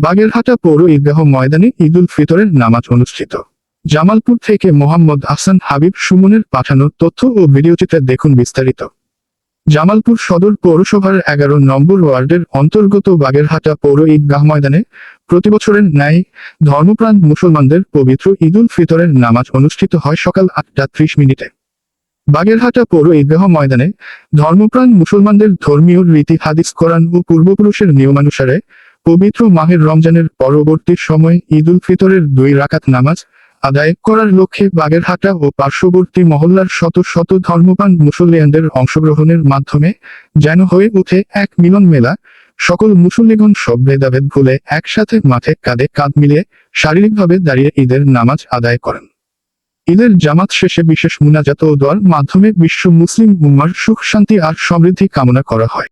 বাগেরহাটা পৌর ঈদগাহ ময়দানে ঈদুল ফিতরের নামাজ অনুষ্ঠিত। জামালপুর থেকে মোহাম্মদ আহসান হাবিব সুমনের পাঠানো তথ্য ও ভিডিওচিত্রে দেখুন বিস্তারিত। জামালপুর সদর পৌরসভার 11 নম্বর ওয়ার্ডের অন্তর্গত বাগেরহাটা পৌর ঈদগাহ ময়দানে প্রতিবছরের ন্যায় ধর্মপ্রাণ মুসলমানদের পবিত্র ঈদুল ফিতরের নামাজ অনুষ্ঠিত হয় সকাল 8টা 30 মিনিটে। বাগেরহাটা পৌর ঈদগাহ ময়দানে ধর্মপ্রাণ মুসলমানদের ধর্মীয় রীতি হাদিস কোরআন ও পূর্বপুরুষের নিয়মানুসারে পবিত্র মাহের রমজানের পরবর্তী সময়ে ঈদুল ফিতরের 2 রাকাত নামাজ আদায় করার লক্ষ্যে বাগেরহাটা ও পার্শ্ববর্তী মহল্লার শত শত ধর্মপ্রাণ মুসল্লিয়ানদের অংশগ্রহণের মাধ্যমে যেন হয়ে ওঠে এক মিলন মেলা। সকল মুসল্লিগণ সব ভেদাভেদ ভুলে একসাথে মাঠে কাঁধে কাঁধ মিলিয়ে শারীরিকভাবে দাঁড়িয়ে ঈদের নামাজ আদায় করেন। ঈদের জামাত শেষে বিশেষ মুনাজাত ও দোয়ার মাধ্যমে বিশ্ব মুসলিম উম্মার সুখ শান্তি আর সমৃদ্ধি কামনা করা হয়।